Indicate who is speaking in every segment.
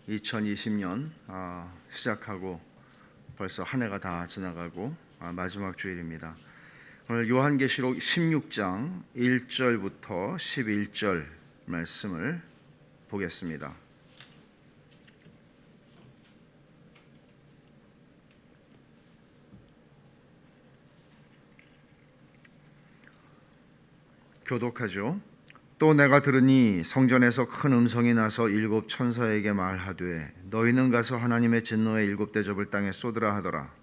Speaker 1: 2020년 시작하고 벌써 한 해가 다 지나가고 마지막 주일입니다. 오늘 요한계시록 16장 1절부터 11절 말씀을 보겠습니다. 교독하죠. 또 내가 들으니 성전에서 큰 음성이 나서 일곱 천사에게 말하되 너희는 가서 하나님의 진노의 일곱 대접을 땅에 쏟으라 하더라.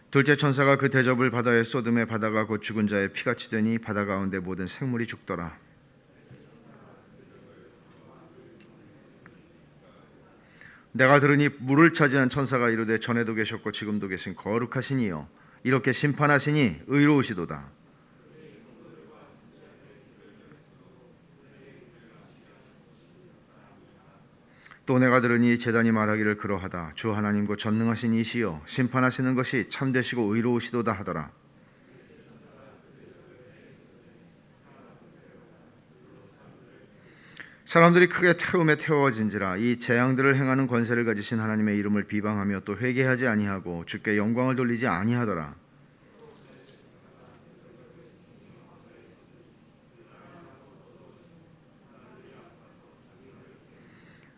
Speaker 1: 둘째 천사가 그 대접을 바다에 쏟음에 바다가 곧 죽은 자의 피같이 되니 바다 가운데 모든 생물이 죽더라. 내가 들으니 물을 차지한 천사가 이르되 전에도 계셨고 지금도 계신 거룩하시니요 이렇게 심판하시니 의로우시도다. 또 내가 들으니 제단이 말하기를 그러하다. 주 하나님과 전능하신 이시여 심판하시는 것이 참되시고 의로우시도다 하더라. 사람들이 크게 태움에 태워진지라. 이 재앙들을 행하는 권세를 가지신 하나님의 이름을 비방하며 또 회개하지 아니하고 주께 영광을 돌리지 아니하더라.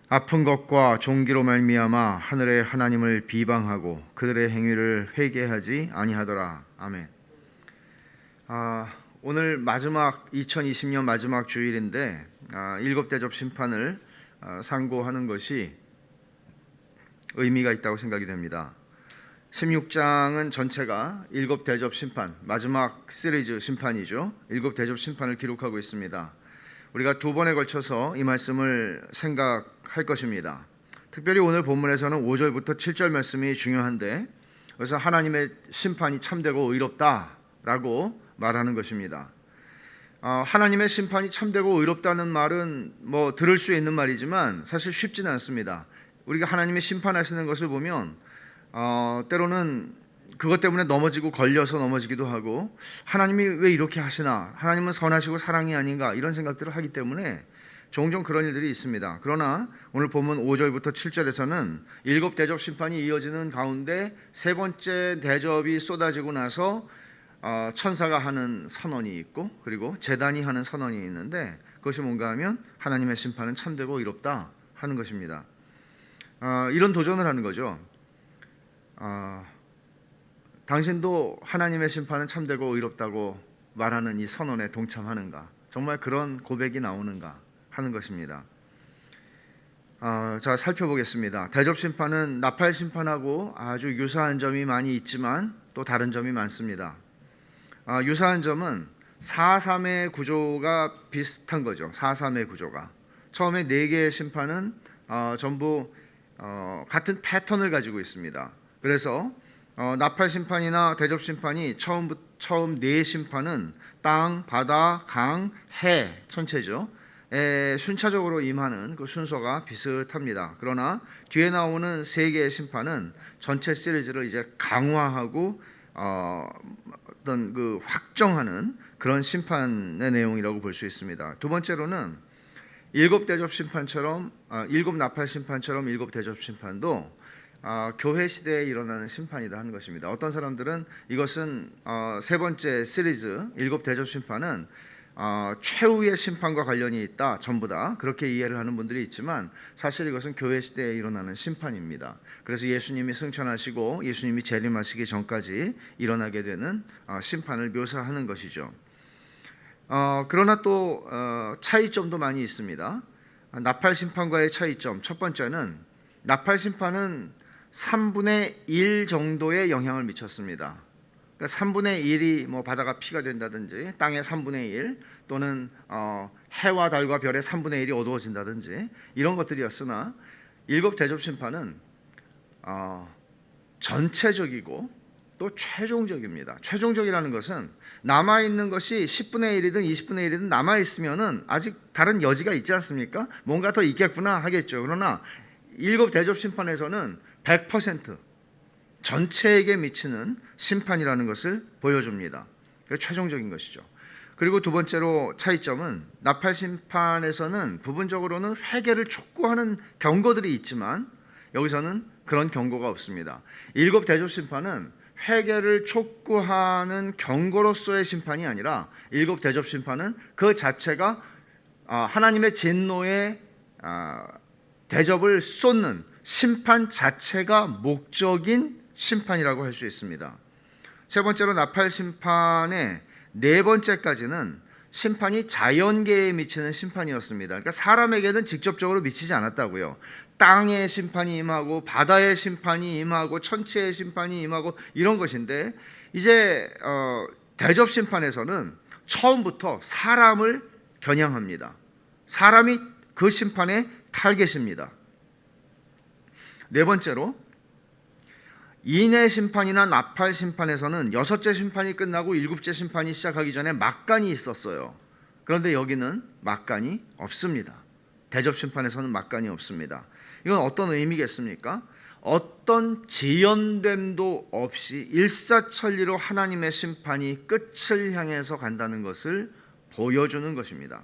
Speaker 1: 아픈 것과 종기로 말미암아 하늘의 하나님을 비방하고 그들의 행위를 회개하지 아니하더라. 아멘. 오늘 마지막 2020년 마지막 주일인데 일곱 대접 심판을 상고하는 것이 의미가 있다고 생각이 됩니다. 16장은 전체가 일곱 대접 심판, 마지막 시리즈 심판이죠. 일곱 대접 심판을 기록하고 있습니다. 우리가 두 번에 걸쳐서 이 말씀을 생각할 것입니다. 특별히 오늘 본문에서는 5절부터 7절 말씀이 중요한데 그래서 하나님의 심판이 참되고 의롭다라고 말하는 것입니다. 하나님의 심판이 참되고 의롭다는 말은 뭐 들을 수 있는 말이지만 사실 쉽지는 않습니다. 우리가 하나님의 심판하시는 것을 보면 때로는 그것 때문에 넘어지고 걸려서 넘어지기도 하고 하나님이 왜 이렇게 하시나, 하나님은 선하시고 사랑이 아닌가 이런 생각들을 하기 때문에 종종 그런 일들이 있습니다. 그러나 오늘 본문 5절부터 7절에서는 일곱 대접 심판이 이어지는 가운데 세 번째 대접이 쏟아지고 나서 천사가 하는 선언이 있고 그리고 제단이 하는 선언이 있는데 그것이 뭔가 하면 하나님의 심판은 참되고 의롭다 하는 것입니다. 이런 도전을 하는 거죠. 당신도 하나님의 심판은 참되고 의롭다고 말하는 이 선언에 동참하는가? 정말 그런 고백이 나오는가 하는 것입니다. 자, 살펴보겠습니다. 대접 심판은 나팔 심판하고 아주 유사한 점이 많이 있지만 또 다른 점이 많습니다. 유사한 점은 4-3의 구조가 비슷한 거죠. 4-3의 구조가 처음에 4개의 심판은 전부 같은 패턴을 가지고 있습니다. 그래서 나팔 심판이나 대접 심판이 처음 4 심판은 땅, 바다, 강, 해 전체죠. 순차적으로 임하는 그 순서가 비슷합니다. 그러나 뒤에 나오는 3개의 심판은 전체 시리즈를 이제 강화하고 어떤 그 확정하는 그런 심판의 내용이라고 볼 수 있습니다. 두 번째로는 일곱 대접 심판처럼 일곱 나팔 심판처럼 일곱 대접 심판도 교회 시대에 일어나는 심판이다 하는 것입니다. 어떤 사람들은 이것은 세 번째 시리즈 일곱 대접 심판은 최후의 심판과 관련이 있다, 전부 다 그렇게 이해를 하는 분들이 있지만 사실 이것은 교회 시대에 일어나는 심판입니다. 그래서 예수님이 승천하시고 예수님이 재림하시기 전까지 일어나게 되는 심판을 묘사하는 것이죠. 그러나 또 차이점도 많이 있습니다. 나팔 심판과의 차이점, 첫 번째는 나팔 심판은 3분의 1 정도의 영향을 미쳤습니다. 그러니까 3분의 1이 뭐 바다가 피가 된다든지 땅의 3분의 1 또는 해와 달과 별의 3분의 1이 어두워진다든지 이런 것들이었으나 일곱 대접 심판은 전체적이고 또 최종적입니다. 최종적이라는 것은 남아있는 것이 10분의 1이든 20분의 1이든 남아있으면은 아직 다른 여지가 있지 않습니까? 뭔가 더 있겠구나 하겠죠. 그러나 일곱 대접 심판에서는 100% 전체에게 미치는 심판이라는 것을 보여줍니다. 그게 최종적인 것이죠. 그리고 두 번째로 차이점은 나팔 심판에서는 부분적으로는 회개를 촉구하는 경고들이 있지만 여기서는 그런 경고가 없습니다. 일곱 대접 심판은 회개를 촉구하는 경고로서의 심판이 아니라 일곱 대접 심판은 그 자체가 하나님의 진노의 대접을 쏟는 심판 자체가 목적인 심판이라고 할 수 있습니다. 세 번째로 나팔 심판의 네 번째까지는 심판이 자연계에 미치는 심판이었습니다. 그러니까 사람에게는 직접적으로 미치지 않았다고요. 땅의 심판이 임하고 바다의 심판이 임하고 천체의 심판이 임하고 이런 것인데 이제 대접 심판에서는 처음부터 사람을 겨냥합니다. 사람이 그 심판의 타겟입니다. 네 번째로 인의 심판이나 나팔 심판에서는 여섯째 심판이 끝나고 일곱째 심판이 시작하기 전에 막간이 있었어요. 그런데 여기는 막간이 없습니다. 대접 심판에서는 막간이 없습니다. 이건 어떤 의미겠습니까? 어떤 지연됨도 없이 일사천리로 하나님의 심판이 끝을 향해서 간다는 것을 보여주는 것입니다.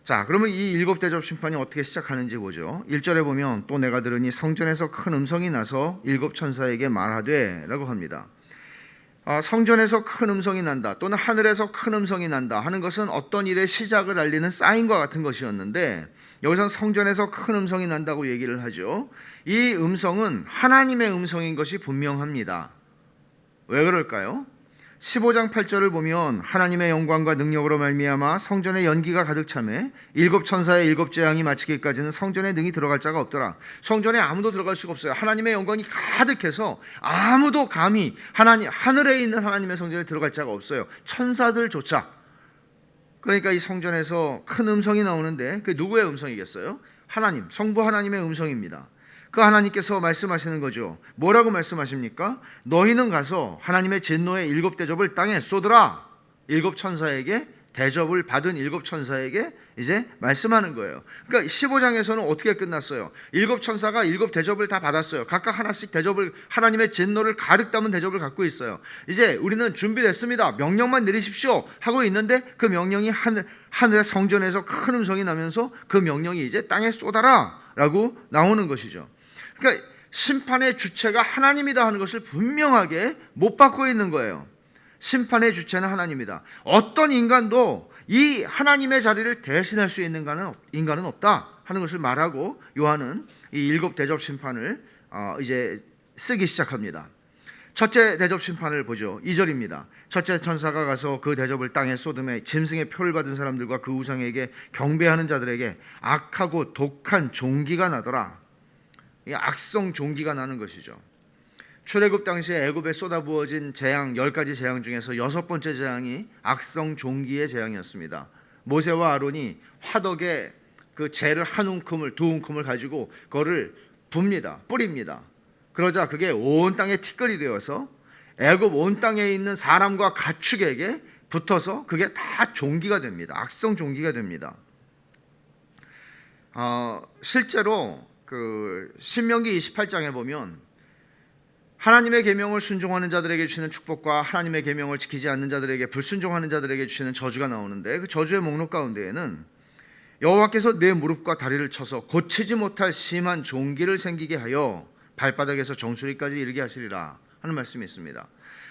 Speaker 1: 자, 그러면 이 일곱 대접 심판이 어떻게 시작하는지 보죠. 1절에 보면 또 내가 들으니 성전에서 큰 음성이 나서 일곱 천사에게 말하되 라고 합니다. 성전에서 큰 음성이 난다 또는 하늘에서 큰 음성이 난다 하는 것은 어떤 일의 시작을 알리는 사인과 같은 것이었는데 여기서는 성전에서 큰 음성이 난다고 얘기를 하죠. 이 음성은 하나님의 음성인 것이 분명합니다. 왜 그럴까요? 15장 8절을 보면 하나님의 영광과 능력으로 말미암아 성전에 연기가 가득 차매 일곱 천사의 일곱 재앙이 마치기까지는 성전에 능히 들어갈 자가 없더라. 성전에 아무도 들어갈 수가 없어요. 하나님의 영광이 가득해서 아무도 감히 하늘에 있는 하나님의 성전에 들어갈 자가 없어요. 천사들조차. 그러니까 이 성전에서 큰 음성이 나오는데 그게 누구의 음성이겠어요? 하나님, 성부 하나님의 음성입니다. 그 하나님께서 말씀하시는 거죠. 뭐라고 말씀하십니까? 너희는 가서 하나님의 진노의 일곱 대접을 땅에 쏟으라. 일곱 천사에게 대접을 받은 일곱 천사에게 이제 말씀하는 거예요. 그러니까 15장에서는 어떻게 끝났어요? 일곱 천사가 일곱 대접을 다 받았어요. 각각 하나씩 대접을 하나님의 진노를 가득 담은 대접을 갖고 있어요. 이제 우리는 준비됐습니다. 명령만 내리십시오 하고 있는데 그 명령이 하늘의 성전에서 큰 음성이 나면서 그 명령이 이제 땅에 쏟아라 라고 나오는 것이죠. 그러니까 심판의 주체가 하나님이다 하는 것을 분명하게 못 받고 있는 거예요. 심판의 주체는 하나님이다. 어떤 인간도 이 하나님의 자리를 대신할 수 있는 인간은 없다 하는 것을 말하고 요한은 이 일곱 대접 심판을 이제 쓰기 시작합니다. 첫째 대접 심판을 보죠. 2절입니다. 첫째 천사가 가서 그 대접을 땅에 쏟음에 짐승의 표를 받은 사람들과 그 우상에게 경배하는 자들에게 악하고 독한 종기가 나더라. 악성 종기가 나는 것이죠. 출애굽 당시에 애굽에 쏟아부어진 재앙 10가지 재앙 중에서 여섯 번째 재앙이 악성 종기의 재앙이었습니다. 모세와 아론이 화덕에 그 재를 한 움큼을 두 움큼을 가지고 그거를 뿌립니다. 그러자 그게 온 땅에 티끌이 되어서 애굽 온 땅에 있는 사람과 가축에게 붙어서 그게 다 종기가 됩니다. 악성 종기가 됩니다. 실제로 그 신명기 28장에 보면 하나님의 계명을 순종하는 자들에게 주시는 축복과 하나님의 계명을 지키지 않는 자들에게 불순종하는 자들에게 주시는 저주가 나오는데 그 저주의 목록 가운데에는 여호와께서 내 무릎과 다리를 쳐서 고치지 못할 심한 종기를 생기게 하여 발바닥에서 정수리까지 이르게 하시리라 하는 말씀이 있습니다.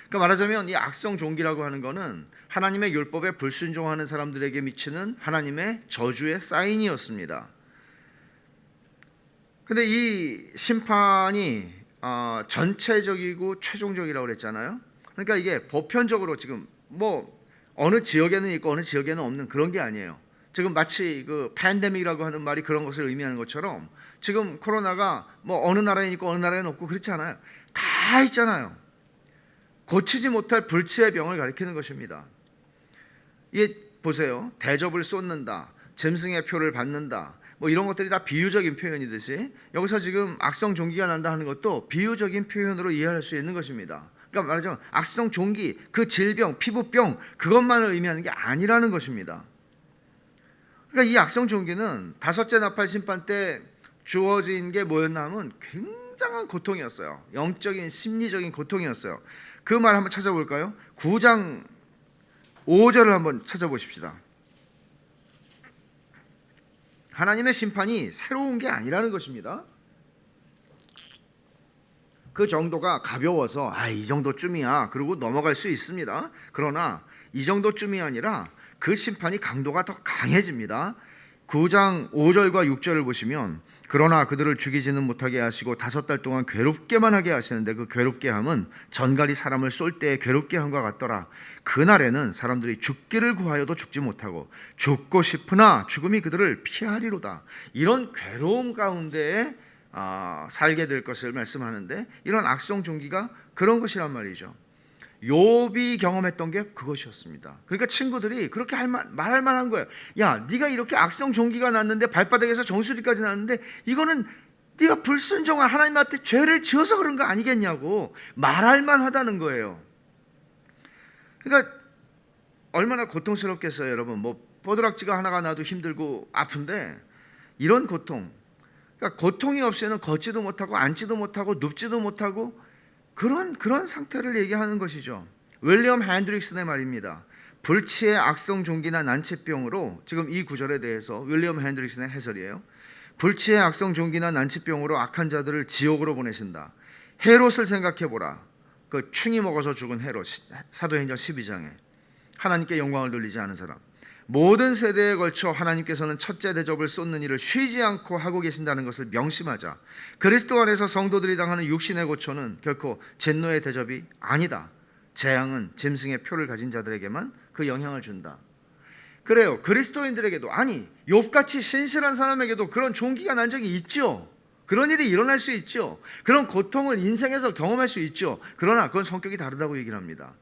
Speaker 1: 그러니까 말하자면 이 악성 종기라고 하는 것은 하나님의 율법에 불순종하는 사람들에게 미치는 하나님의 저주의 사인이었습니다. 근데 이 심판이 전체적이고 최종적이라고 그랬잖아요. 그러니까 이게 보편적으로 지금 뭐 어느 지역에는 있고 어느 지역에는 없는 그런 게 아니에요. 지금 마치 그 팬데믹이라고 하는 말이 그런 것을 의미하는 것처럼 지금 코로나가 뭐 어느 나라에 있고 어느 나라에는 없고 그렇지 않아요. 다 있잖아요. 고치지 못할 불치의 병을 가리키는 것입니다. 이게 보세요. 대접을 쏟는다. 짐승의 표를 받는다. 뭐 이런 것들이 다 비유적인 표현이듯이 여기서 지금 악성 종기가 난다 하는 것도 비유적인 표현으로 이해할 수 있는 것입니다. 그러니까 말하자면 악성 종기, 그 질병, 피부병 그것만을 의미하는 게 아니라는 것입니다. 그러니까 이 악성 종기는 다섯째 나팔 심판 때 주어진 게 뭐였나 하면 굉장한 고통이었어요. 영적인 심리적인 고통이었어요. 그 말 한번 찾아볼까요? 9장 5절을 한번 찾아보십시다. 하나님의 심판이 새로운 게 아니라는 것입니다. 그 정도가 가벼워서 이 정도쯤이야 그러고 넘어갈 수 있습니다. 그러나 이 정도쯤이 아니라 그 심판이 강도가 더 강해집니다. 9장 5절과 6절을 보시면 그러나 그들을 죽이지는 못하게 하시고 5달 동안 괴롭게만 하게 하시는데 그 괴롭게 함은 전갈이 사람을 쏠 때 괴롭게 함과 같더라. 그날에는 사람들이 죽기를 구하여도 죽지 못하고 죽고 싶으나 죽음이 그들을 피하리로다. 이런 괴로움 가운데에 살게 될 것을 말씀하는데 이런 악성 종기가 그런 것이란 말이죠. 욥이 경험했던 게 그것이었습니다. 그러니까 친구들이 그렇게 말할 만한 거예요. 야, 네가 이렇게 악성 종기가 났는데 발바닥에서 정수리까지 났는데 이거는 네가 불순종한 하나님한테 죄를 지어서 그런 거 아니겠냐고 말할 만하다는 거예요. 그러니까 얼마나 고통스럽겠어요, 여러분. 뭐 뽀드락지가 하나가 나도 힘들고 아픈데 이런 고통, 그러니까 고통이 없이는 걷지도 못하고 앉지도 못하고 눕지도 못하고 그런 상태를 얘기하는 것이죠. 윌리엄 핸드릭슨의 말입니다. 불치의 악성 종기나 난치병으로, 지금 이 구절에 대해서 윌리엄 핸드릭슨의 해설이에요. 불치의 악성 종기나 난치병으로 악한 자들을 지옥으로 보내신다. 헤롯을 생각해보라. 그 충이 먹어서 죽은 헤롯, 사도행전 12장에 하나님께 영광을 돌리지 않은 사람. 모든 세대에 걸쳐 하나님께서는 첫째 대접을 쏟는 일을 쉬지 않고 하고 계신다는 것을 명심하자. 그리스도 안에서 성도들이 당하는 육신의 고초는 결코 진노의 대접이 아니다. 재앙은 짐승의 표를 가진 자들에게만 그 영향을 준다. 그래요. 그리스도인들에게도, 아니 욥같이 신실한 사람에게도 그런 종기가 난 적이 있죠. 그런 일이 일어날 수 있죠. 그런 고통을 인생에서 경험할 수 있죠. 그러나 그건 성격이 다르다고 얘기를 합니다.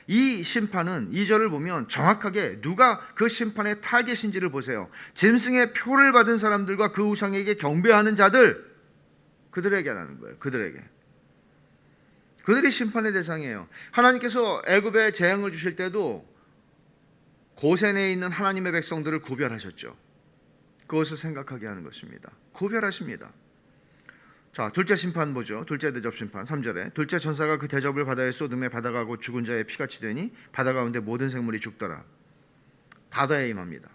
Speaker 1: 이 심판은 2절을 보면 정확하게 누가 그 심판의 타겟인지를 보세요. 짐승의 표를 받은 사람들과 그 우상에게 경배하는 자들, 그들에게 하는 거예요. 그들이 심판의 대상이에요. 하나님께서 애굽에 재앙을 주실 때도 고센에 있는 하나님의 백성들을 구별하셨죠. 그것을 생각하게 하는 것입니다. 구별하십니다. 자, 둘째 심판 보죠. 둘째 대접 심판 3절에 둘째 천사가 그 대접을 바다에 쏟음에 바다가 곧 죽은 자의 피같이 되니 바다 가운데 모든 생물이 죽더라. 바다에 임합니다.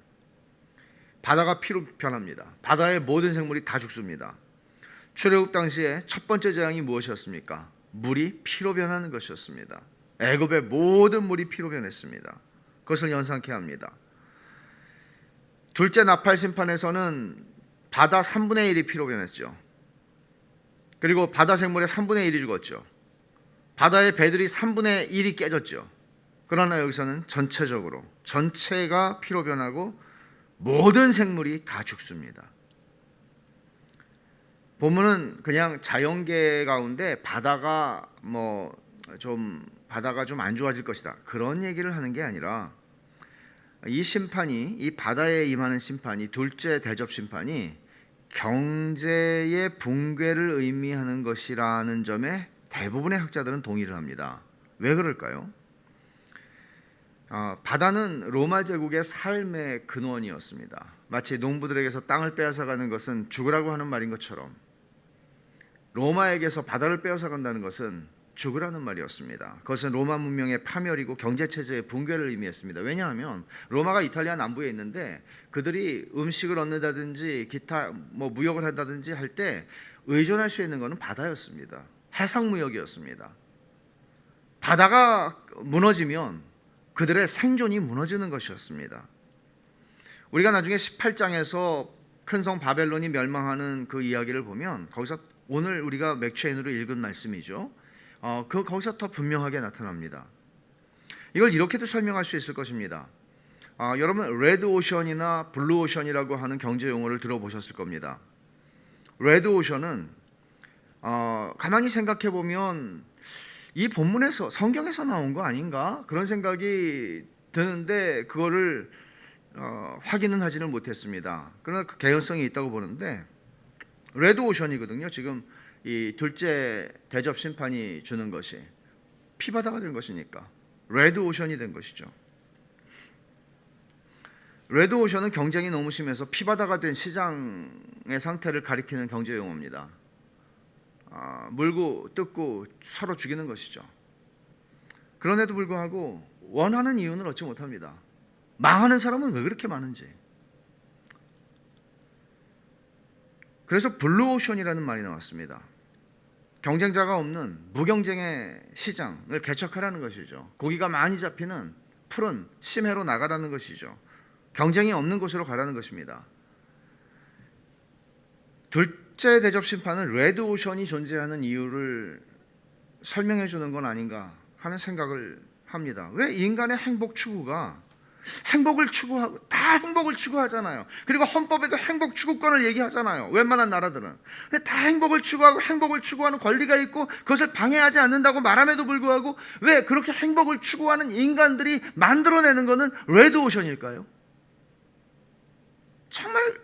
Speaker 1: 바다가 피로 변합니다. 바다의 모든 생물이 다 죽습니다. 출애굽 당시에 첫 번째 재앙이 무엇이었습니까? 물이 피로 변하는 것이었습니다. 애굽의 모든 물이 피로 변했습니다. 그것을 연상케 합니다. 둘째 나팔 심판에서는 바다 3분의 1이 피로 변했죠. 그리고 바다 생물의 3분의 1이 죽었죠. 바다의 배들이 3분의 1이 깨졌죠. 그러나 여기서는 전체가 피로 변하고 모든 생물이 다 죽습니다. 본문은 그냥 자연계 가운데 바다가 좀 안 좋아질 것이다, 그런 얘기를 하는 게 아니라 이 심판이, 이 바다에 임하는 심판이, 둘째 대접 심판이 경제의 붕괴를 의미하는 것이라는 점에 대부분의 학자들은 동의를 합니다. 왜 그럴까요? 바다는 로마 제국의 삶의 근원이었습니다. 마치 농부들에게서 땅을 빼앗아가는 것은 죽으라고 하는 말인 것처럼 로마에게서 바다를 빼앗아간다는 것은 죽으라는 말이었습니다. 그것은 로마 문명의 파멸이고 경제체제의 붕괴를 의미했습니다. 왜냐하면 로마가 이탈리아 남부에 있는데 그들이 음식을 얻는다든지 기타 무역을 한다든지 할 때 의존할 수 있는 것은 바다였습니다. 해상무역이었습니다. 바다가 무너지면 그들의 생존이 무너지는 것이었습니다. 우리가 나중에 18장에서 큰 성 바벨론이 멸망하는 그 이야기를 보면 거기서 오늘 우리가 맥체인으로 읽은 말씀이죠. 거기서 더 분명하게 나타납니다. 이걸 이렇게도 설명할 수 있을 것입니다. 여러분 레드 오션이나 블루 오션이라고 하는 경제 용어를 들어보셨을 겁니다. 레드 오션은 가만히 생각해 보면 이 본문에서 성경에서 나온 거 아닌가 그런 생각이 드는데 그거를 확인은 하지는 못했습니다. 그러나 그 개연성이 있다고 보는데 레드 오션이거든요. 지금 이 둘째 대접 심판이 주는 것이 피바다가 된 것이니까 레드 오션이 된 것이죠. 레드 오션은 경쟁이 너무 심해서 피바다가 된 시장의 상태를 가리키는 경제 용어입니다. 물고 뜯고 서로 죽이는 것이죠. 그런데도 불구하고 원하는 이유는 얻지 못합니다. 망하는 사람은 왜 그렇게 많은지. 그래서 블루오션이라는 말이 나왔습니다. 경쟁자가 없는 무경쟁의 시장을 개척하라는 것이죠. 고기가 많이 잡히는 푸른 심해로 나가라는 것이죠. 경쟁이 없는 곳으로 가라는 것입니다. 둘째 대접 심판은 레드오션이 존재하는 이유를 설명해 주는 건 아닌가 하는 생각을 합니다. 왜 인간의 행복 추구가 행복을 추구하고 다 행복을 추구하잖아요. 그리고 헌법에도 행복 추구권을 얘기하잖아요. 웬만한 나라들은. 근데 다 행복을 추구하고 행복을 추구하는 권리가 있고 그것을 방해하지 않는다고 말함에도 불구하고 왜 그렇게 행복을 추구하는 인간들이 만들어내는 것은 레드오션일까요? 정말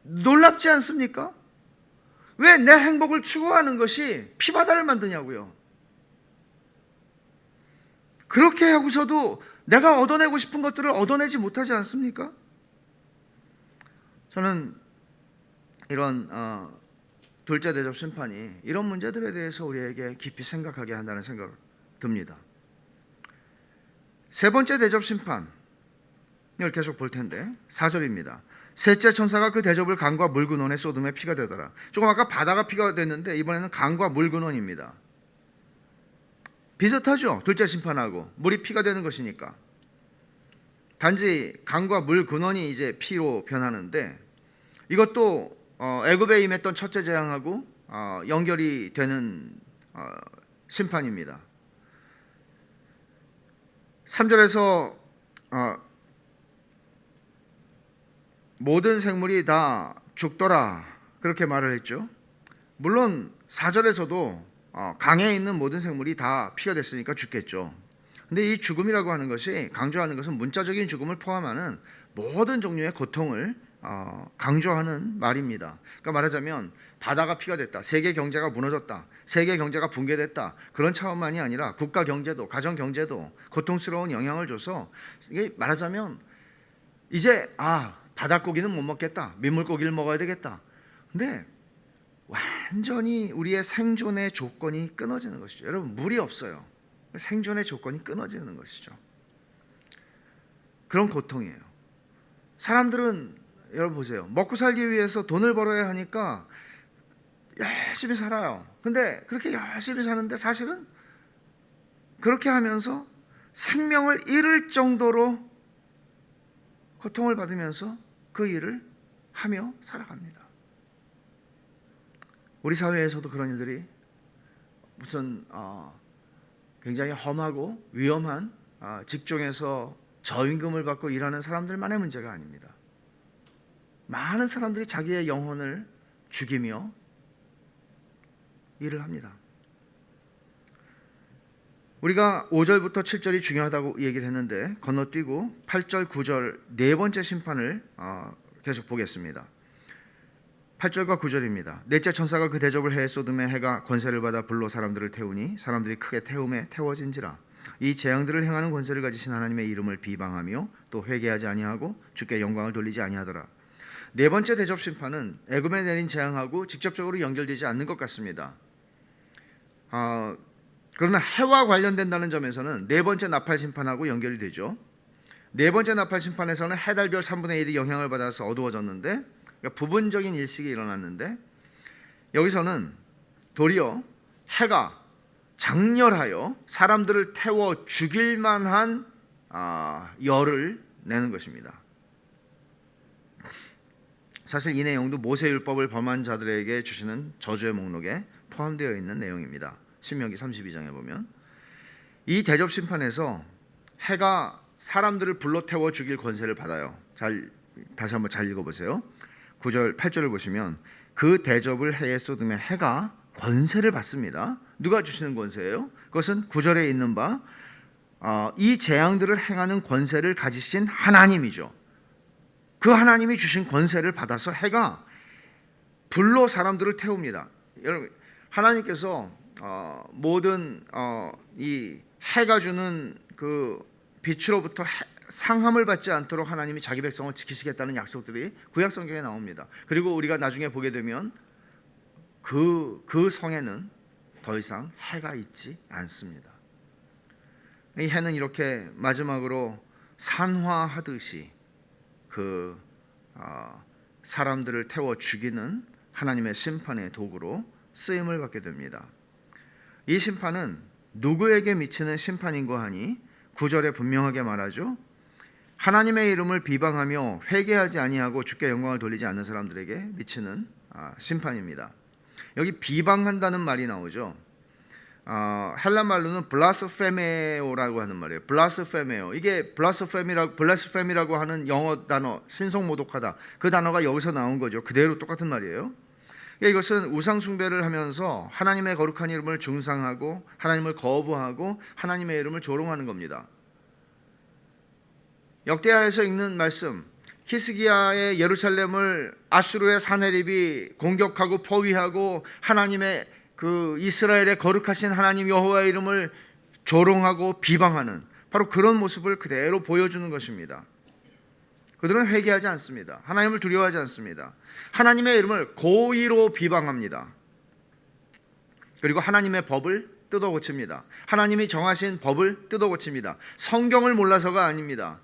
Speaker 1: 놀랍지 않습니까? 왜 내 행복을 추구하는 것이 피바다를 만드냐고요. 그렇게 하고서도 내가 얻어내고 싶은 것들을 얻어내지 못하지 않습니까? 저는 이런 둘째 대접 심판이 이런 문제들에 대해서 우리에게 깊이 생각하게 한다는 생각이 듭니다. 세 번째 대접 심판을 계속 볼 텐데 4절입니다. 셋째 천사가 그 대접을 강과 물 근원에 쏟음에 피가 되더라. 조금 아까 바다가 피가 됐는데 이번에는 강과 물 근원입니다. 비슷하죠. 둘째 심판하고 물이 피가 되는 것이니까. 단지 강과 물 근원이 이제 피로 변하는데 이것도 애굽에 임했던 첫째 재앙하고 연결이 되는 심판입니다. 3절에서 모든 생물이 다 죽더라 그렇게 말을 했죠. 물론 4절에서도 강에 있는 모든 생물이 다 피가 됐으니까 죽겠죠. 근데 이 죽음이라고 하는 것이 강조하는 것은 문자적인 죽음을 포함하는 모든 종류의 고통을 강조하는 말입니다. 그러니까 말하자면 바다가 피가 됐다, 세계 경제가 무너졌다, 세계 경제가 붕괴됐다 그런 차원만이 아니라 국가 경제도 가정 경제도 고통스러운 영향을 줘서 이게 말하자면 이제 바닷고기는 못 먹겠다, 민물고기를 먹어야 되겠다. 근데 완전히 우리의 생존의 조건이 끊어지는 것이죠. 여러분 물이 없어요. 생존의 조건이 끊어지는 것이죠. 그런 고통이에요. 사람들은 여러분 보세요. 먹고 살기 위해서 돈을 벌어야 하니까 열심히 살아요. 근데 그렇게 열심히 사는데 사실은 그렇게 하면서 생명을 잃을 정도로 고통을 받으면서 그 일을 하며 살아갑니다. 우리 사회에서도 그런 일들이 무슨 굉장히 험하고 위험한 직종에서 저임금을 받고 일하는 사람들만의 문제가 아닙니다. 많은 사람들이 자기의 영혼을 죽이며 일을 합니다. 우리가 5절부터 7절이 중요하다고 얘기를 했는데 건너뛰고 8절, 9절 네 번째 심판을 계속 보겠습니다. 8절과 9절입니다. 넷째 천사가 그 대접을 해에 쏟음에 해가 권세를 받아 불로 사람들을 태우니 사람들이 크게 태움에 태워진지라. 이 재앙들을 행하는 권세를 가지신 하나님의 이름을 비방하며 또 회개하지 아니하고 주께 영광을 돌리지 아니하더라. 네 번째 대접 심판은 애굽에 내린 재앙하고 직접적으로 연결되지 않는 것 같습니다. 그러나 해와 관련된다는 점에서는 네 번째 나팔 심판하고 연결이 되죠. 네 번째 나팔 심판에서는 해, 달, 별 3분의 1이 영향을 받아서 어두워졌는데 그러니까 부분적인 일식이 일어났는데 여기서는 도리어 해가 장렬하여 사람들을 태워 죽일 만한 열을 내는 것입니다. 사실 이 내용도 모세율법을 범한 자들에게 주시는 저주의 목록에 포함되어 있는 내용입니다. 신명기 32장에 보면 이 대접 심판에서 해가 사람들을 불러 태워 죽일 권세를 받아요. 다시 한번 잘 읽어보세요. 9절 8절을 보시면 그 대접을 해에 쏟으면 해가 권세를 받습니다. 누가 주시는 권세예요? 그것은 9절에 있는 바 이 재앙들을 행하는 권세를 가지신 하나님이죠. 그 하나님이 주신 권세를 받아서 해가 불로 사람들을 태웁니다. 여러분 하나님께서 모든 이 해가 주는 그 빛으로부터 상함을 받지 않도록 하나님이 자기 백성을 지키시겠다는 약속들이 구약 성경에 나옵니다. 그리고 우리가 나중에 보게 되면 그 성에는 더 이상 해가 있지 않습니다. 이 해는 이렇게 마지막으로 산화하듯이 사람들을 태워 죽이는 하나님의 심판의 도구로 쓰임을 받게 됩니다. 이 심판은 누구에게 미치는 심판인고 하니 9절에 분명하게 말하죠. 하나님의 이름을 비방하며 회개하지 아니하고 주께 영광을 돌리지 않는 사람들에게 미치는 심판입니다. 여기 비방한다는 말이 나오죠. 헬라 말로는 블라스페메오라고 하는 말이에요. 블라스페메오. 이게 블라스페미라고 하는 영어 단어, 신성모독하다. 그 단어가 여기서 나온 거죠. 그대로 똑같은 말이에요. 이것은 우상 숭배를 하면서 하나님의 거룩한 이름을 중상하고 하나님을 거부하고 하나님의 이름을 조롱하는 겁니다. 역대하에서 읽는 말씀, 히스기야의 예루살렘을 아수르의 사네립이 공격하고 포위하고 하나님의 이스라엘의 거룩하신 하나님 여호와의 이름을 조롱하고 비방하는 바로 그런 모습을 그대로 보여주는 것입니다. 그들은 회개하지 않습니다. 하나님을 두려워하지 않습니다. 하나님의 이름을 고의로 비방합니다. 그리고 하나님의 법을 뜯어 고칩니다. 하나님이 정하신 법을 뜯어 고칩니다. 성경을 몰라서가 아닙니다.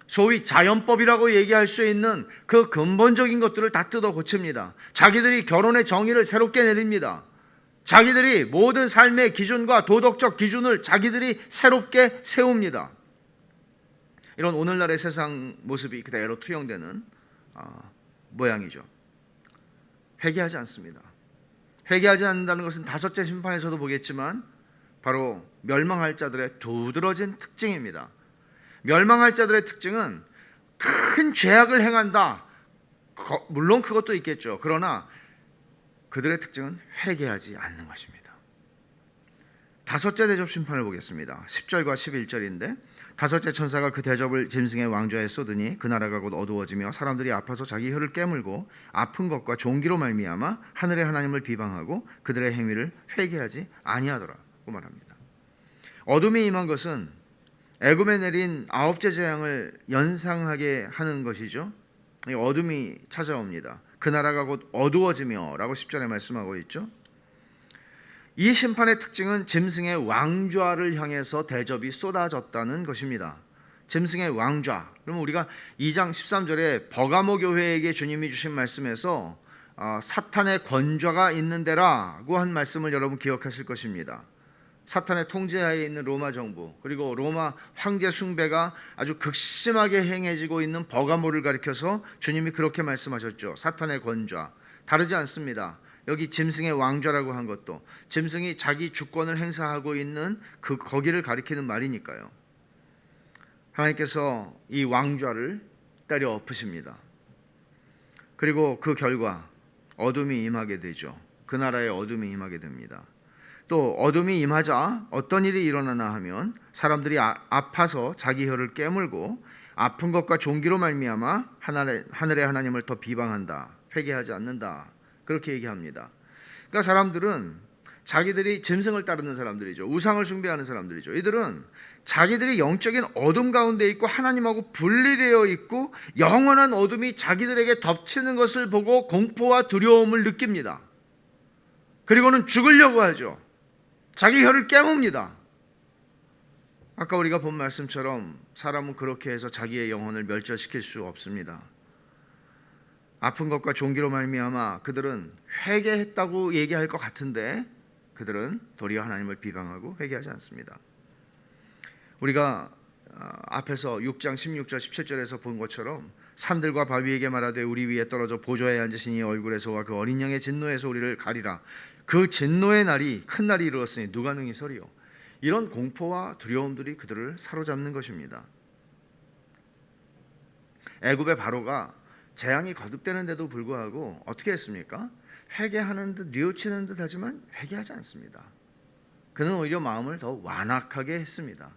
Speaker 1: 소위 자연법이라고 얘기할 수 있는 그 근본적인 것들을 다 뜯어 고칩니다. 자기들이 결혼의 정의를 새롭게 내립니다. 자기들이 모든 삶의 기준과 도덕적 기준을 자기들이 새롭게 세웁니다. 이런 오늘날의 세상 모습이 그대로 투영되는 모양이죠. 회개하지 않습니다. 회개하지 않는다는 것은 다섯째 심판에서도 보겠지만 바로 멸망할 자들의 두드러진 특징입니다. 멸망할 자들의 특징은 큰 죄악을 행한다. 물론 그것도 있겠죠. 그러나 그들의 특징은 회개하지 않는 것입니다. 다섯째 대접 심판을 보겠습니다. 10절과 11절인데 다섯째 천사가 그 대접을 짐승의 왕좌에 쏟으니 그 나라가 곧 어두워지며 사람들이 아파서 자기 혀를 깨물고 아픈 것과 종기로 말미암아 하늘의 하나님을 비방하고 그들의 행위를 회개하지 아니하더라고 말합니다. 어둠이 임한 것은 애굽에 내린 아홉째 재앙을 연상하게 하는 것이죠. 이 어둠이 찾아옵니다. 그 나라가 곧 어두워지며 라고 10절에 말씀하고 있죠. 이 심판의 특징은 짐승의 왕좌를 향해서 대접이 쏟아졌다는 것입니다. 짐승의 왕좌. 그러면 우리가 2장 13절에 버가모 교회에게 주님이 주신 말씀에서 사탄의 권좌가 있는 데라고 한 말씀을 여러분 기억하실 것입니다. 사탄의 통제하에 있는 로마 정부 그리고 로마 황제 숭배가 아주 극심하게 행해지고 있는 버가모를 가리켜서 주님이 그렇게 말씀하셨죠. 사탄의 권좌. 다르지 않습니다. 여기 짐승의 왕좌라고 한 것도 짐승이 자기 주권을 행사하고 있는 거기를 가리키는 말이니까요. 하나님께서 이 왕좌를 때려 엎으십니다. 그리고 그 결과 어둠이 임하게 되죠. 그 나라에 어둠이 임하게 됩니다. 또 어둠이 임하자 어떤 일이 일어나나 하면 사람들이 아파서 자기 혀를 깨물고 아픈 것과 종기로 말미암아 하늘의 하나님을 더 비방한다. 회개하지 않는다. 그렇게 얘기합니다. 그러니까 사람들은 자기들이 짐승을 따르는 사람들이죠. 우상을 숭배하는 사람들이죠. 이들은 자기들이 영적인 어둠 가운데 있고 하나님하고 분리되어 있고 영원한 어둠이 자기들에게 덮치는 것을 보고 공포와 두려움을 느낍니다. 그리고는 죽으려고 하죠. 자기 혀를 깨뭅니다. 아까 우리가 본 말씀처럼 사람은 그렇게 해서 자기의 영혼을 멸절시킬 수 없습니다. 아픈 것과 종기로 말미암아 그들은 회개했다고 얘기할 것 같은데 그들은 도리어 하나님을 비방하고 회개하지 않습니다. 우리가 앞에서 6장 16절 17절에서 본 것처럼 산들과 바위에게 말하되 우리 위에 떨어져 보좌에 앉으신 이 얼굴에서와 그 어린 양의 진노에서 우리를 가리라. 그 진노의 날이 큰 날이 이르렀으니 누가 능히 서리요. 이런 공포와 두려움들이 그들을 사로잡는 것입니다. 애굽의 바로가 재앙이 거듭되는데도 불구하고 어떻게 했습니까? 회개하는 듯 뉘우치는 듯 하지만 회개하지 않습니다. 그는 오히려 마음을 더 완악하게 했습니다.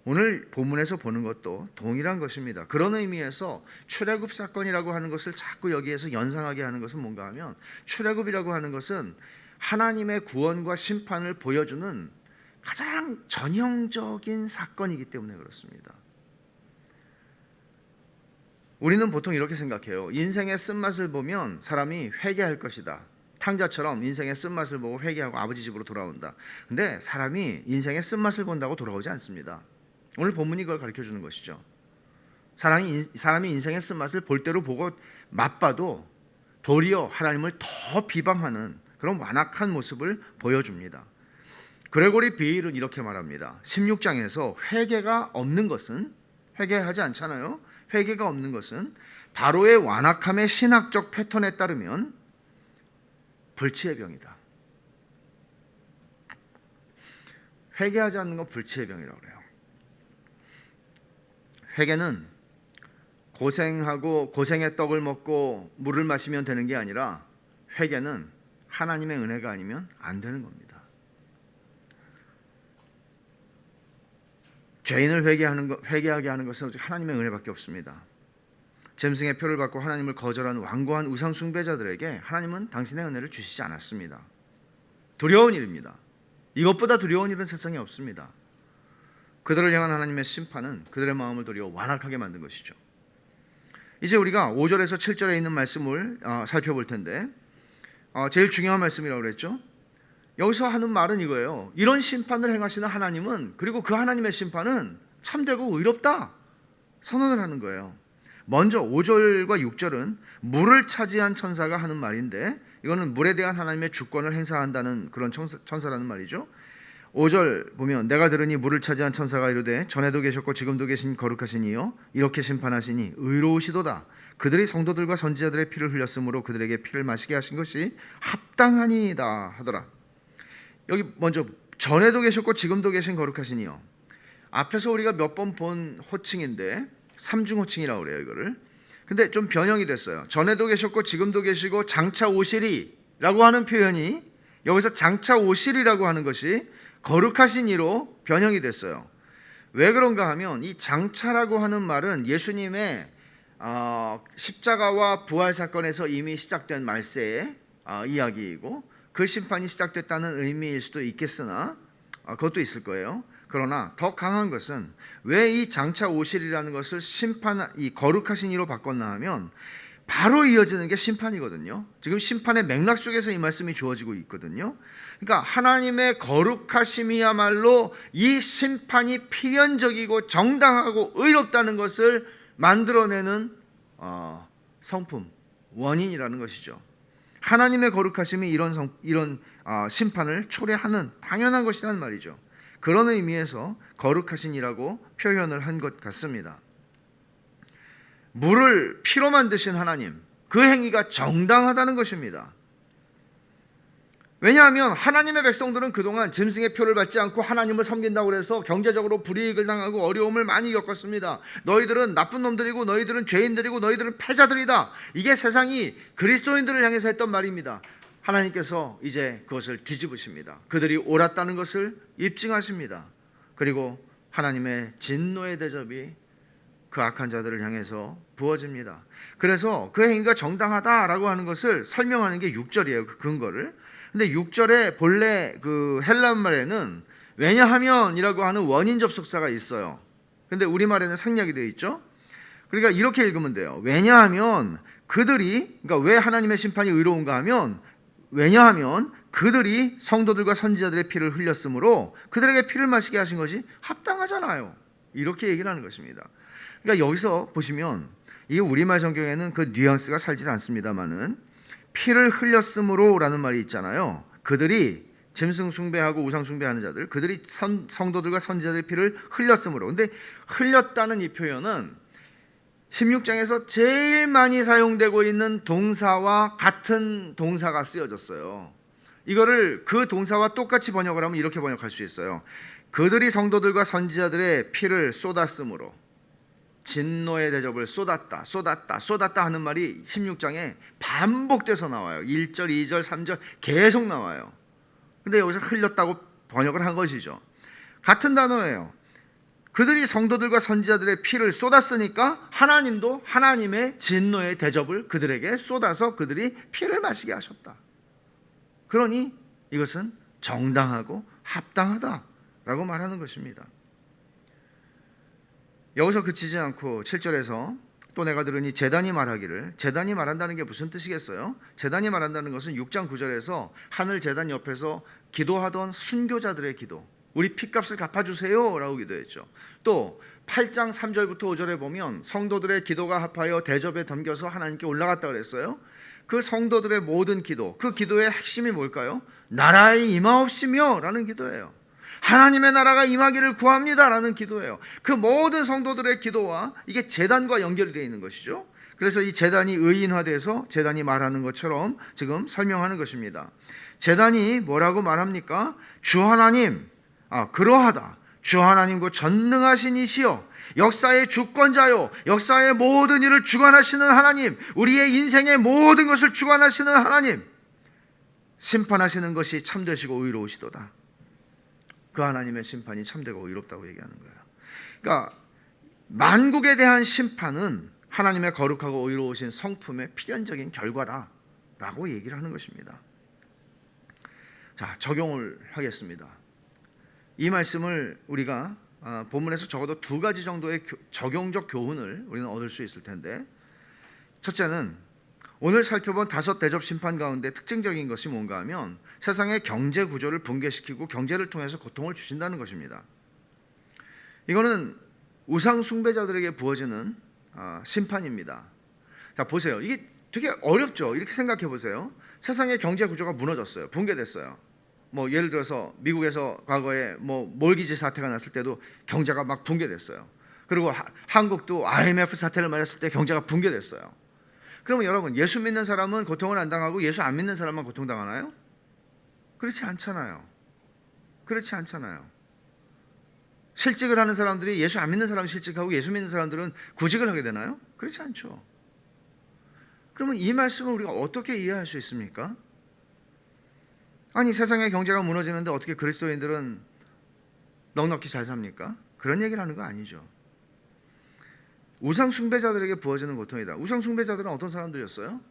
Speaker 1: 오늘 본문에서 보는 것도 동일한 것입니다. 그런 의미에서 출애굽 사건이라고 하는 것을 자꾸 여기에서 연상하게 하는 것은 뭔가 하면 출애굽이라고 하는 것은 하나님의 구원과 심판을 보여주는 가장 전형적인 사건이기 때문에 그렇습니다. 우리는 보통 이렇게 생각해요. 인생의 쓴맛을 보면 사람이 회개할 것이다. 탕자처럼 인생의 쓴맛을 보고 회개하고 아버지 집으로 돌아온다. 근데 사람이 인생의 쓴맛을 본다고 돌아오지 않습니다. 오늘 본문이 그걸 가르쳐주는 것이죠. 사람이 인생의 쓴맛을 볼 대로 보고 맛봐도 도리어 하나님을 더 비방하는 그런 완악한 모습을 보여줍니다. 그레고리 베일은 이렇게 말합니다. 16장에서 회개가 없는 것은, 회개하지 않잖아요. 회개가 없는 것은 바로의 완악함의 신학적 패턴에 따르면 불치의 병이다. 회개하지 않는 건 불치의 병이라고 그래요. 회개는 고생하고 고생의 떡을 먹고 물을 마시면 되는 게 아니라 회개는 하나님의 은혜가 아니면 안 되는 겁니다. 죄인을 회개하게 하는 것은 오직 하나님의 은혜밖에 없습니다. 짐승의 표를 받고 하나님을 거절한 완고한 우상 숭배자들에게 하나님은 당신의 은혜를 주시지 않았습니다. 두려운 일입니다. 이것보다 두려운 일은 세상에 없습니다. 그들을 향한 하나님의 심판은 그들의 마음을 도리어 완악하게 만든 것이죠. 이제 우리가 5절에서 7절에 있는 말씀을 살펴볼 텐데 제일 중요한 말씀이라고 그랬죠. 여기서 하는 말은 이거예요. 이런 심판을 행하시는 하나님은, 그리고 그 하나님의 심판은 참되고 의롭다 선언을 하는 거예요. 먼저 5절과 6절은 물을 차지한 천사가 하는 말인데, 이거는 물에 대한 하나님의 주권을 행사한다는 그런 천사라는 말이죠. 5절 보면 내가 들으니 물을 차지한 천사가 이르되 전에도 계셨고 지금도 계신 거룩하신 이여 이렇게 심판하시니 의로우시도다. 그들이 성도들과 선지자들의 피를 흘렸으므로 그들에게 피를 마시게 하신 것이 합당하니이다 하더라. 여기 먼저 전에도 계셨고 지금도 계신 거룩하신 이여, 앞에서 우리가 몇 번 본 호칭인데 삼중 호칭이라고 그래요 이거를. 근데 좀 변형이 됐어요. 전에도 계셨고 지금도 계시고 장차 오시리라고 하는 표현이 여기서 장차 오시리라고 하는 것이 거룩하신 이로 변형이 됐어요. 왜 그런가 하면 이 장차라고 하는 말은 예수님의 십자가와 부활 사건에서 이미 시작된 말세의 이야기이고, 그 심판이 시작됐다는 의미일 수도 있겠으나 그것도 있을 거예요. 그러나 더 강한 것은 왜 이 장차 오실이라는 것을 이 거룩하신 이로 바꿨나 하면 바로 이어지는 게 심판이거든요. 지금 심판의 맥락 속에서 이 말씀이 주어지고 있거든요. 그러니까 하나님의 거룩하심이야말로 이 심판이 필연적이고 정당하고 의롭다는 것을 만들어내는 성품, 원인이라는 것이죠. 하나님의 거룩하심이 이런 심판을 초래하는 당연한 것이라는 말이죠. 그런 의미에서 거룩하신이라고 표현을 한 것 같습니다. 물을 피로 만드신 하나님, 그 행위가 정당하다는 것입니다. 왜냐하면 하나님의 백성들은 그동안 짐승의 표를 받지 않고 하나님을 섬긴다고 해서 경제적으로 불이익을 당하고 어려움을 많이 겪었습니다. 너희들은 나쁜 놈들이고 너희들은 죄인들이고 너희들은 패자들이다. 이게 세상이 그리스도인들을 향해서 했던 말입니다. 하나님께서 이제 그것을 뒤집으십니다. 그들이 옳았다는 것을 입증하십니다. 그리고 하나님의 진노의 대접이 그 악한 자들을 향해서 부어집니다. 그래서 그 행위가 정당하다라고 하는 것을 설명하는 게 6절이에요. 그 근거를. 근데 6절에 본래 그 헬란말에는 왜냐하면이라고 하는 원인 접속사가 있어요. 근데 우리말에는 생략이 되어 있죠. 그러니까 이렇게 읽으면 돼요. 왜냐하면 그들이, 그러니까 왜 하나님의 심판이 의로운가 하면, 왜냐하면 그들이 성도들과 선지자들의 피를 흘렸으므로 그들에게 피를 마시게 하신 것이 합당하잖아요. 이렇게 얘기를 하는 것입니다. 그러니까 여기서 보시면 이게 우리말 성경에는 그 뉘앙스가 살지 않습니다만은 피를 흘렸으므로 라는 말이 있잖아요. 그들이 짐승 숭배하고 우상 숭배하는 자들, 그들이 성도들과 선지자들의 피를 흘렸으므로. 근데 흘렸다는 이 표현은 16장에서 제일 많이 사용되고 있는 동사와 같은 동사가 쓰여졌어요. 이거를 그 동사와 똑같이 번역을 하면 이렇게 번역할 수 있어요. 그들이 성도들과 선지자들의 피를 쏟았으므로. 진노의 대접을 쏟았다 하는 말이 16장에 반복돼서 나와요. 1절, 2절, 3절 계속 나와요. 근데 여기서 흘렸다고 번역을 한 것이죠. 같은 단어예요. 그들이 성도들과 선지자들의 피를 쏟았으니까 하나님도 하나님의 진노의 대접을 그들에게 쏟아서 그들이 피를 마시게 하셨다. 그러니 이것은 정당하고 합당하다라고 말하는 것입니다. 여기서 그치지 않고 7절에서 또 내가 들으니 제단이 말하기를. 제단이 말한다는 게 무슨 뜻이겠어요? 제단이 말한다는 것은 6장 9절에서 하늘 제단 옆에서 기도하던 순교자들의 기도, 우리 핏값을 갚아주세요 라고 기도했죠. 또 8장 3절부터 5절에 보면 성도들의 기도가 합하여 대접에 담겨서 하나님께 올라갔다 그랬어요. 그 성도들의 모든 기도, 그 기도의 핵심이 뭘까요? 나라의 임하옵시며 라는 기도예요. 하나님의 나라가 임하기를 구합니다 라는 기도예요. 그 모든 성도들의 기도와 이게 제단과 연결이 되어 있는 것이죠. 그래서 이 제단이 의인화돼서 제단이 말하는 것처럼 지금 설명하는 것입니다. 제단이 뭐라고 말합니까? 주 하나님, 그러하다. 주 하나님 그 전능하신 이시여, 역사의 주권자요, 역사의 모든 일을 주관하시는 하나님, 우리의 인생의 모든 것을 주관하시는 하나님, 심판하시는 것이 참되시고 의로우시도다. 그 하나님의 심판이 참되고 의롭다고 얘기하는 거예요. 그러니까 만국에 대한 심판은 하나님의 거룩하고 의로우신 성품의 필연적인 결과다라고 얘기를 하는 것입니다. 자, 적용을 하겠습니다. 이 말씀을 우리가 본문에서 적어도 두 가지 정도의 적용적 교훈을 우리는 얻을 수 있을 텐데, 첫째는 오늘 살펴본 5 대접 심판 가운데 특징적인 것이 뭔가 하면 세상의 경제 구조를 붕괴시키고 경제를 통해서 고통을 주신다는 것입니다. 이거는 우상 숭배자들에게 부어지는 심판입니다. 자, 보세요. 이게 되게 어렵죠. 이렇게 생각해 보세요. 세상의 경제 구조가 무너졌어요. 붕괴됐어요. 뭐 예를 들어서 미국에서 과거에 뭐 몰기지 사태가 났을 때도 경제가 막 붕괴됐어요. 그리고 한국도 IMF 사태를 맞았을 때 경제가 붕괴됐어요. 그러면 여러분, 예수 믿는 사람은 고통을 안 당하고 예수 안 믿는 사람만 고통당하나요? 그렇지 않잖아요. 그렇지 않잖아요. 실직을 하는 사람들이 예수 안 믿는 사람은 실직하고 예수 믿는 사람들은 구직을 하게 되나요? 그렇지 않죠. 그러면 이 말씀을 우리가 어떻게 이해할 수 있습니까? 아니, 세상의 경제가 무너지는데 어떻게 그리스도인들은 넉넉히 잘 삽니까? 그런 얘기를 하는 거 아니죠. 우상 숭배자들에게 부어지는 고통이다. 우상 숭배자들은 어떤 사람들이었어요?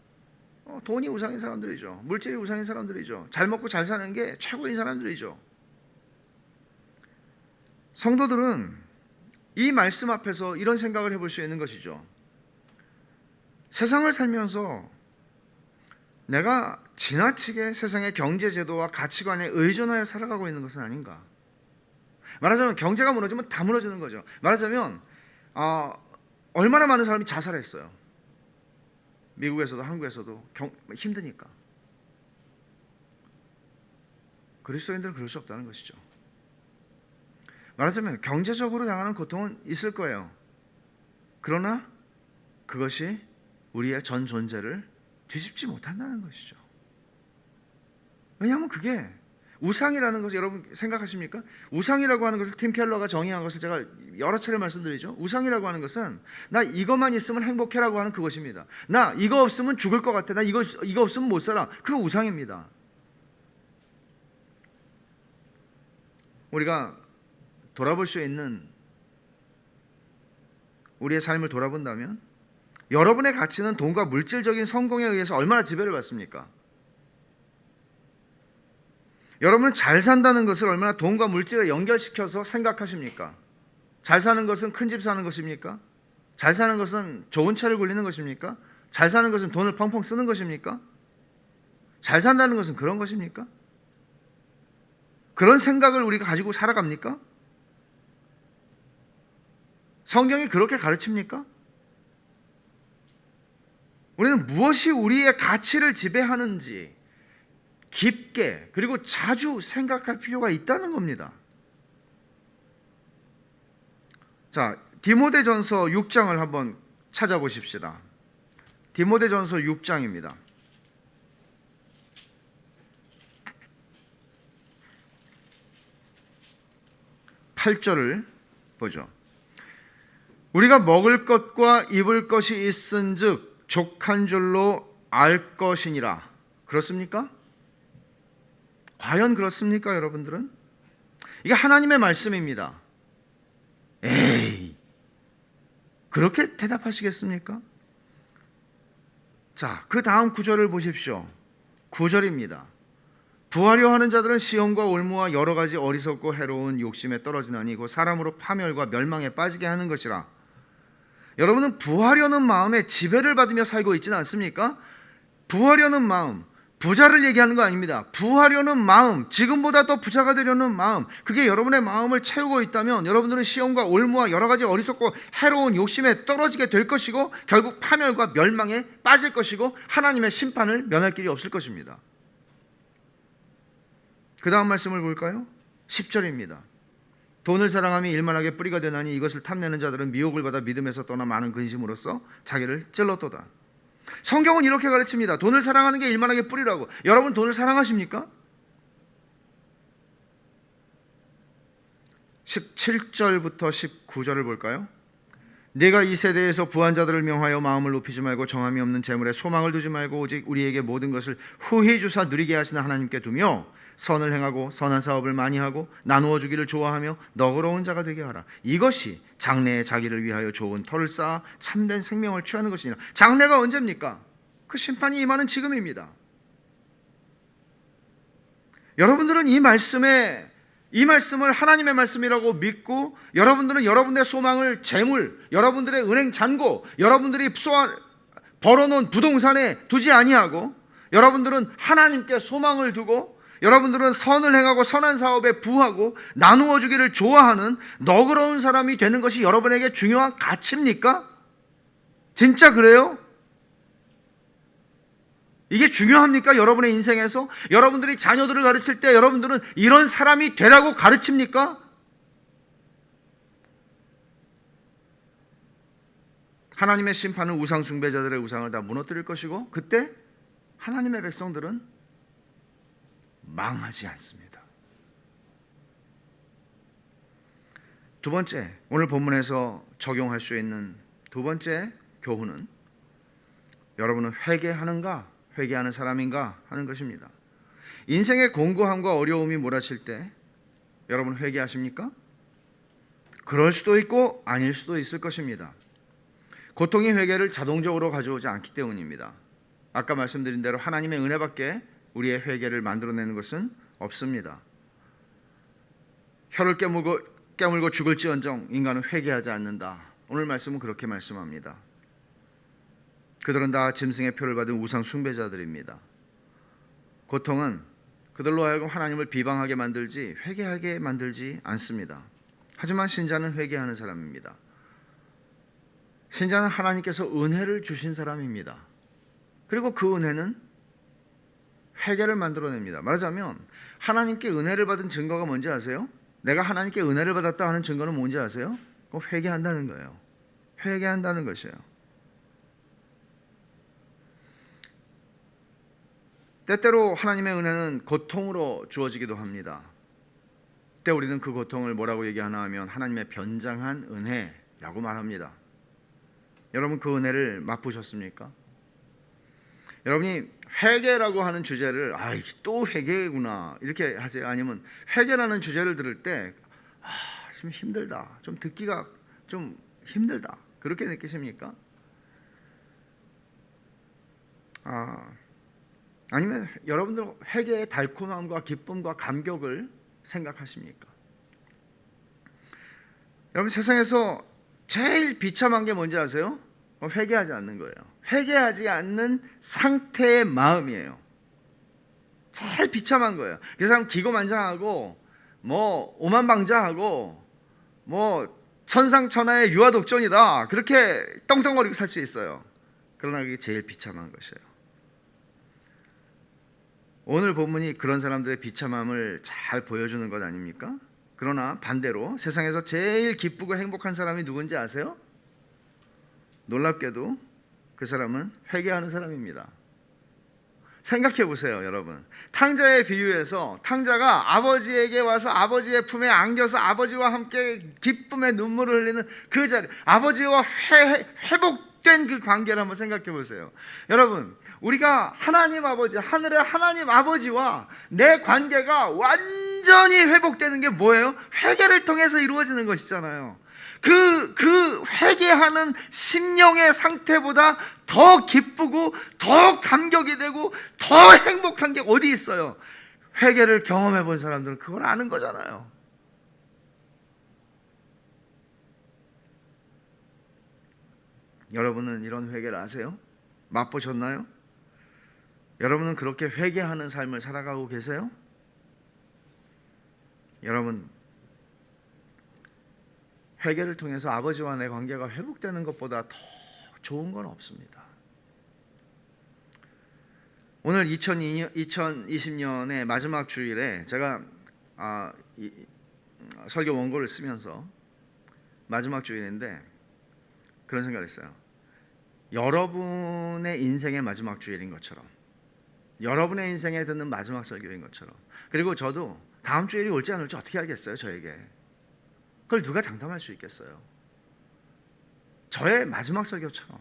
Speaker 1: 돈이 우상인 사람들이죠. 물질이 우상인 사람들이죠. 잘 먹고 잘 사는 게 최고인 사람들이죠. 성도들은 이 말씀 앞에서 이런 생각을 해볼 수 있는 것이죠. 세상을 살면서 내가 지나치게 세상의 경제제도와 가치관에 의존하여 살아가고 있는 것은 아닌가. 말하자면 경제가 무너지면 다 무너지는 거죠. 말하자면 얼마나 많은 사람이 자살했어요. 미국에서도 한국에서도 힘드니까. 그리스도인들은 그럴 수 없다는 것이죠. 말하자면 경제적으로 당하는 고통은 있을 거예요. 그러나 그것이 우리의 전 존재를 뒤집지 못한다는 것이죠. 왜냐하면 그게 우상이라는 것을 여러분 생각하십니까? 우상이라고 하는 것을 팀 켈러가 정의한 것을 제가 여러 차례 말씀드리죠. 우상이라고 하는 것은 나 이것만 있으면 행복해라고 하는 그것입니다. 나 이거 없으면 죽을 것 같아. 나 이거 없으면 못 살아. 그거 우상입니다. 우리가 돌아볼 수 있는 우리의 삶을 돌아본다면 여러분의 가치는 돈과 물질적인 성공에 의해서 얼마나 지배를 받습니까? 여러분은 잘 산다는 것을 얼마나 돈과 물질에 연결시켜서 생각하십니까? 잘 사는 것은 큰 집 사는 것입니까? 잘 사는 것은 좋은 차를 굴리는 것입니까? 잘 사는 것은 돈을 펑펑 쓰는 것입니까? 잘 산다는 것은 그런 것입니까? 그런 생각을 우리가 가지고 살아갑니까? 성경이 그렇게 가르칩니까? 우리는 무엇이 우리의 가치를 지배하는지 깊게 그리고 자주 생각할 필요가 있다는 겁니다. 자, 디모데전서 6장을 한번 찾아보십시다. 디모데전서 6장입니다. 8절을 보죠. 우리가 먹을 것과 입을 것이 있은즉 족한 줄로 알 것이니라. 그렇습니까? 과연 그렇습니까, 여러분들은? 이게 하나님의 말씀입니다. 에이, 그렇게 대답하시겠습니까? 자, 그 다음 구절을 보십시오. 9절입니다. 부하려 하는 자들은 시험과 올무와 여러 가지 어리석고 해로운 욕심에 떨어지나니 곧 사람으로 파멸과 멸망에 빠지게 하는 것이라. 여러분은 부하려는 마음에 지배를 받으며 살고 있지는 않습니까? 부하려는 마음, 부자를 얘기하는 거 아닙니다. 부하려는 마음, 지금보다 더 부자가 되려는 마음, 그게 여러분의 마음을 채우고 있다면 여러분들은 시험과 올무와 여러 가지 어리석고 해로운 욕심에 떨어지게 될 것이고 결국 파멸과 멸망에 빠질 것이고 하나님의 심판을 면할 길이 없을 것입니다. 그 다음 말씀을 볼까요? 10절입니다. 돈을 사랑함이 일만하게 뿌리가 되나니 이것을 탐내는 자들은 미혹을 받아 믿음에서 떠나 많은 근심으로써 자기를 찔렀도다. 성경은 이렇게 가르칩니다. 돈을 사랑하는 게 일만하게 뿌리라고. 여러분 돈을 사랑하십니까? 17절부터 19절을 볼까요? 네가 이 세대에서 부한 자들을 명하여 마음을 높이지 말고 정함이 없는 재물에 소망을 두지 말고 오직 우리에게 모든 것을 후히 주사 누리게 하시는 하나님께 두며 선을 행하고 선한 사업을 많이 하고 나누어 주기를 좋아하며 너그러운 자가 되게 하라. 이것이 장래에 자기를 위하여 좋은 터를 쌓아 참된 생명을 취하는 것이니라. 장래가 언제입니까? 그 심판이 임하는 지금입니다. 여러분들은 이 말씀을 하나님의 말씀이라고 믿고 여러분들은 여러분들의 소망을 재물, 여러분들의 은행 잔고, 여러분들이 벌어놓은 부동산에 두지 아니하고 여러분들은 하나님께 소망을 두고 여러분들은 선을 행하고 선한 사업에 부하고 나누어 주기를 좋아하는 너그러운 사람이 되는 것이 여러분에게 중요한 가치입니까? 진짜 그래요? 이게 중요합니까? 여러분의 인생에서? 여러분들이 자녀들을 가르칠 때 여러분들은 이런 사람이 되라고 가르칩니까? 하나님의 심판은 우상 숭배자들의 우상을 다 무너뜨릴 것이고 그때 하나님의 백성들은 망하지 않습니다. 두 번째, 오늘 본문에서 적용할 수 있는 두 번째 교훈은 여러분은 회개하는가, 회개하는 사람인가 하는 것입니다. 인생의 공고함과 어려움이 몰아칠 때 여러분 회개하십니까? 그럴 수도 있고 아닐 수도 있을 것입니다. 고통이 회개를 자동적으로 가져오지 않기 때문입니다. 아까 말씀드린 대로 하나님의 은혜밖에 우리의 회개를 만들어내는 것은 없습니다. 혀를 깨물고 죽을지언정 인간은 회개하지 않는다. 오늘 말씀은 그렇게 말씀합니다. 그들은 다 짐승의 표를 받은 우상 숭배자들입니다. 고통은 그들로 하여금 하나님을 비방하게 만들지 회개하게 만들지 않습니다. 하지만 신자는 회개하는 사람입니다. 신자는 하나님께서 은혜를 주신 사람입니다. 그리고 그 은혜는 회개를 만들어냅니다. 말하자면 하나님께 은혜를 받은 증거가 뭔지 아세요? 내가 하나님께 은혜를 받았다 하는 증거는 뭔지 아세요? 꼭 회개한다는 거예요. 회개한다는 것이에요. 때때로 하나님의 은혜는 고통으로 주어지기도 합니다. 그때 우리는 그 고통을 뭐라고 얘기하나 하면 하나님의 변장한 은혜라고 말합니다. 여러분 그 은혜를 맛보셨습니까? 여러분이 회개라고 하는 주제를 또 회개구나 이렇게 하세요? 아니면 회개라는 주제를 들을 때 좀 힘들다, 좀 듣기가 좀 힘들다 그렇게 느끼십니까? 아니면 여러분들 회개의 달콤함과 기쁨과 감격을 생각하십니까? 여러분 세상에서 제일 비참한 게 뭔지 아세요? 회개하지 않는 거예요. 회개하지 않는 상태의 마음이에요. 제일 비참한 거예요. 그 사람 기고만장하고 뭐 오만방자하고 뭐 천상천하의 유아독존이다 그렇게 떵떵거리고 살 수 있어요. 그러나 그게 제일 비참한 것이에요. 오늘 본문이 그런 사람들의 비참함을 잘 보여주는 것 아닙니까? 그러나 반대로 세상에서 제일 기쁘고 행복한 사람이 누군지 아세요? 놀랍게도 그 사람은 회개하는 사람입니다. 생각해 보세요, 여러분. 탕자의 비유에서 탕자가 아버지에게 와서 아버지의 품에 안겨서 아버지와 함께 기쁨의 눈물을 흘리는 그 자리, 아버지와 회복된 그 관계를 한번 생각해 보세요. 여러분, 우리가 하나님 아버지, 하늘의 하나님 아버지와 내 관계가 완전히 회복되는 게 뭐예요? 회개를 통해서 이루어지는 것이잖아요. 그 회개하는 심령의 상태보다 더 기쁘고 더 감격이 되고 더 행복한 게 어디 있어요? 회개를 경험해 본 사람들은 그걸 아는 거잖아요. 여러분은 이런 회개를 아세요? 맛보셨나요? 여러분은 그렇게 회개하는 삶을 살아가고 계세요? 여러분, 회개를 통해서 아버지와 내 관계가 회복되는 것보다 더 좋은 건 없습니다. 오늘 2020년의 마지막 주일에 제가 설교 원고를 쓰면서 마지막 주일인데 그런 생각을 했어요. 여러분의 인생의 마지막 주일인 것처럼, 여러분의 인생에 듣는 마지막 설교인 것처럼, 그리고 저도 다음 주일이 올지 안 올지 어떻게 알겠어요? 저에게 그걸 누가 장담할 수 있겠어요? 저의 마지막 설교처럼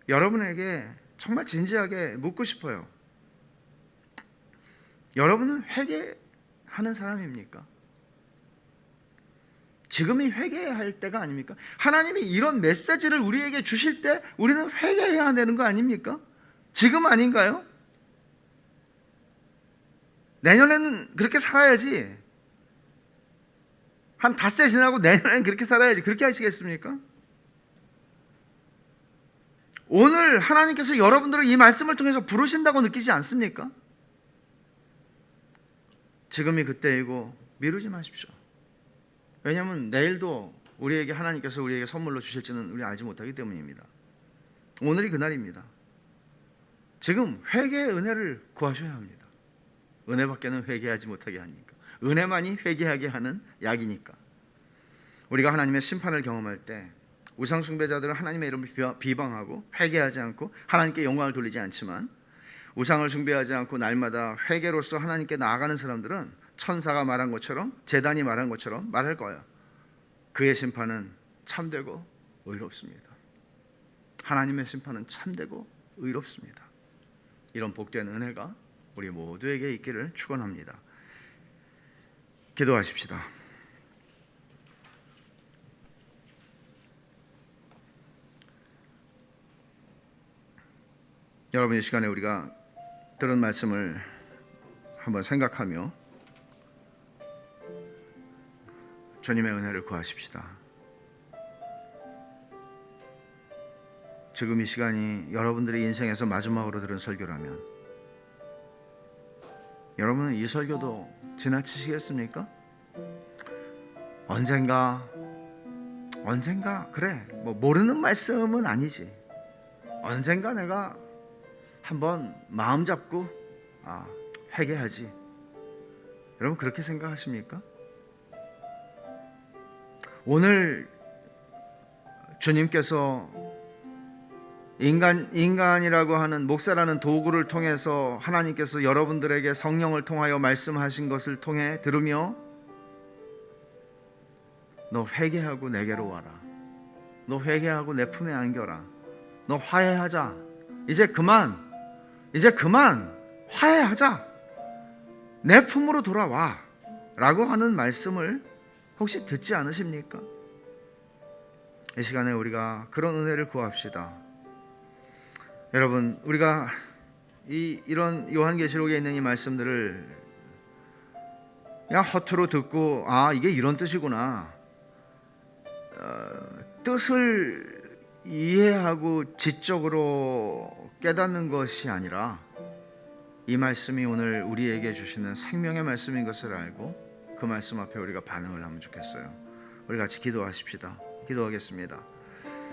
Speaker 1: 여러분에게 정말 진지하게 묻고 싶어요. 여러분은 회개하는 사람입니까? 지금이 회개할 때가 아닙니까? 하나님이 이런 메시지를 우리에게 주실 때 우리는 회개해야 되는 거 아닙니까? 지금 아닌가요? 내년에는 그렇게 살아야지. 한 닷새 지나고 내년에는 그렇게 살아야지. 그렇게 하시겠습니까? 오늘 하나님께서 여러분들을 이 말씀을 통해서 부르신다고 느끼지 않습니까? 지금이 그때이고 미루지 마십시오. 왜냐하면 내일도 하나님께서 우리에게 선물로 주실지는 우리 알지 못하기 때문입니다. 오늘이 그날입니다. 지금 회개의 은혜를 구하셔야 합니다. 은혜밖에는 회개하지 못하게 하니까. 은혜만이 회개하게 하는 약이니까. 우리가 하나님의 심판을 경험할 때 우상 숭배자들은 하나님의 이름을 비방하고 회개하지 않고 하나님께 영광을 돌리지 않지만, 우상을 숭배하지 않고 날마다 회개로서 하나님께 나아가는 사람들은 천사가 말한 것처럼, 제단이 말한 것처럼 말할 거예요. 그의 심판은 참되고 의롭습니다. 하나님의 심판은 참되고 의롭습니다. 이런 복된 은혜가 우리 모두에게 있기를 축원합니다. 기도하십시다. 여러분, 이 시간에 우리가 들은 말씀을 한번 생각하며 주님의 은혜를 구하십시다. 지금 이 시간이 여러분들의 인생에서 마지막으로 들은 설교라면 여러분은 이 설교도 지나치시겠습니까? 언젠가 그래, 모르는 말씀은 아니지. 언젠가 내가 한번 마음 잡고 회개하지. 여러분 그렇게 생각하십니까? 오늘 주님께서 인간이라고 하는 목사라는 도구를 통해서 하나님께서 여러분들에게 성령을 통하여 말씀하신 것을 통해 들으며 너 회개하고 내게로 와라. 너 회개하고 내 품에 안겨라. 너 화해하자. 이제 그만 화해하자. 내 품으로 돌아와 라고 하는 말씀을 혹시 듣지 않으십니까? 이 시간에 우리가 그런 은혜를 구합시다. 여러분, 우리가 이런 요한계시록에 있는 이 말씀들을 그냥 허투루 듣고 이게 이런 뜻이구나, 뜻을 이해하고 지적으로 깨닫는 것이 아니라 이 말씀이 오늘 우리에게 주시는 생명의 말씀인 것을 알고 그 말씀 앞에 우리가 반응을 하면 좋겠어요. 우리 같이 기도하십시다. 기도하겠습니다.